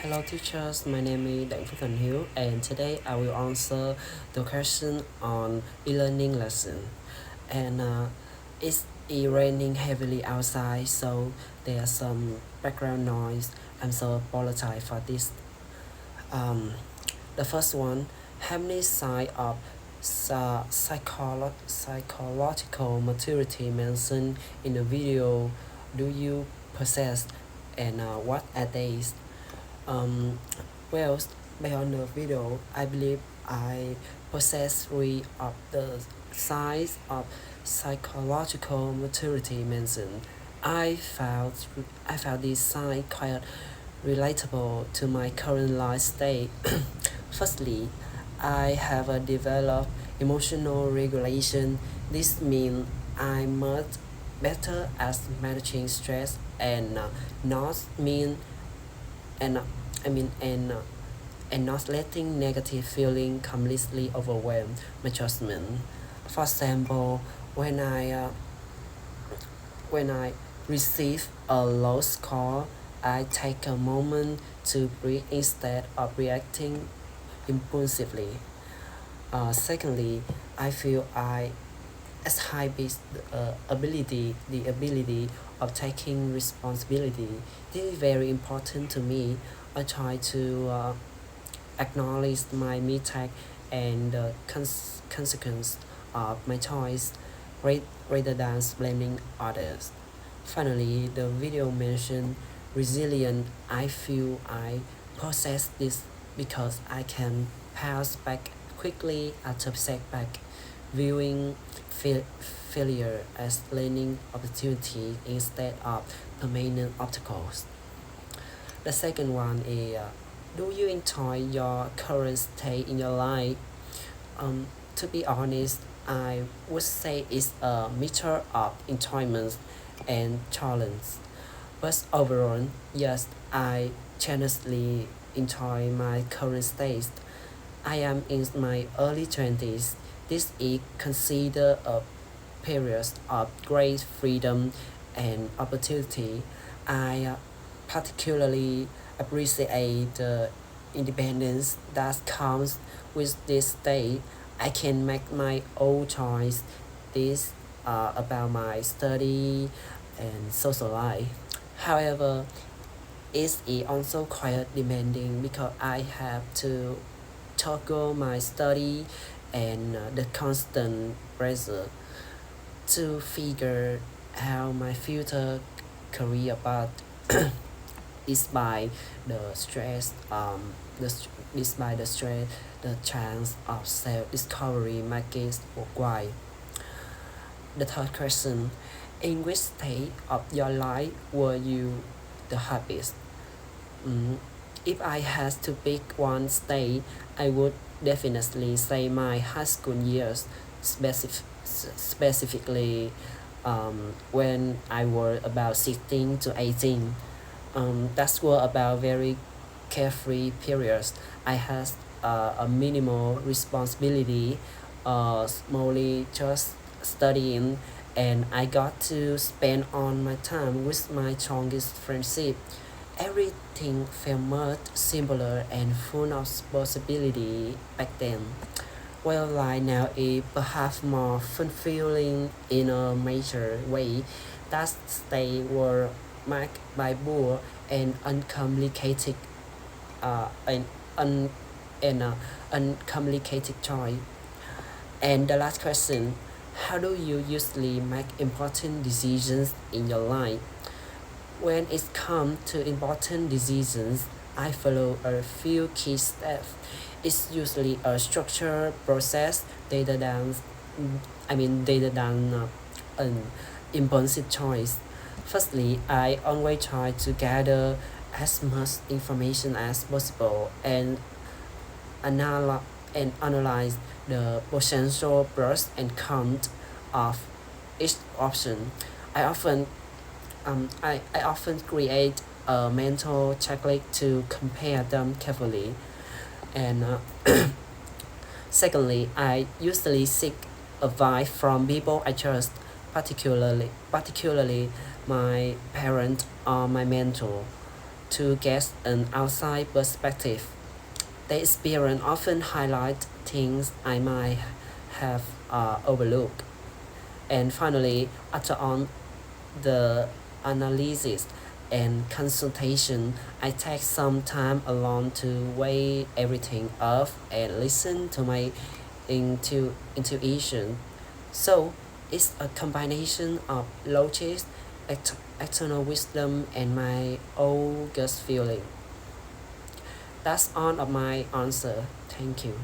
Hello teachers, my name is Đặng Phước Thành Hiếu and today I will answer the question on e-learning lesson. And it's raining heavily outside, so there's some background noise. I'm so apologize for this. The first one, how many signs of psychological maturity mentioned in the video do you possess, and what are they? Um, well, based on the video, I believe I possess three of the signs of psychological maturity mentioned. I found I found this sign quite relatable to my current life state. Firstly, I have a developed emotional regulation. This means I'm much better at managing stress and not mean and I mean and not letting negative feeling completely overwhelm my judgment. For example, when I receive a low score, I take a moment to breathe instead of reacting impulsively. Secondly, I feel I exhibit the ability of taking responsibility. This is very important to me. I try to acknowledge my mistake and the consequence of my choice rather than blaming others. Finally, the video mentioned resilient. I feel I possess this because I can pass back quickly after setback, viewing failure as learning opportunity instead of permanent obstacles. The second one is, do you enjoy your current state in your life? To be honest, I would say it's a mixture of enjoyment and challenge. But overall, yes, I generously enjoy my current state. I am in my early 20s. This is considered a period of great freedom and opportunity. I particularly appreciate the independence that comes with this state. I can make my own choice. This about my study and social life. However, it is also quite demanding because I have to toggle my study and the constant pressure to figure out my future career path. despite the stress, despite the stress, the chance of self-discovery makes worthwhile. The third question, in which state of your life were you the happiest? If I had to pick one state, I would definitely say my high school years, specifically when I was about 16 to 18. That were about very carefree periods. I had a minimal responsibility, mostly just studying, and I got to spend on my time with my strongest friendship. Everything felt much simpler and full of possibility back then. Well, life now is perhaps more fulfilling in a major way. That they were marked by poor and uncomplicated and un and uncomplicated choice. And the last question, how do you usually make important decisions in your life? When it comes to important decisions, I follow a few key steps. It's usually a structured process rather than an impulsive choice. Firstly, I always try to gather as much information as possible and analyze the potential pros and cons of each option. I often I often create a mental checklist to compare them carefully. And secondly, I usually seek advice from people I trust, particularly my parent or my mentor, to get an outside perspective. The experience often highlights things I might have overlooked. And finally, after on the analysis and consultation, I take some time alone to weigh everything up and listen to my intuition. So it's a combination of logic, external wisdom, and my own gut feeling. That's all of my answer. Thank you.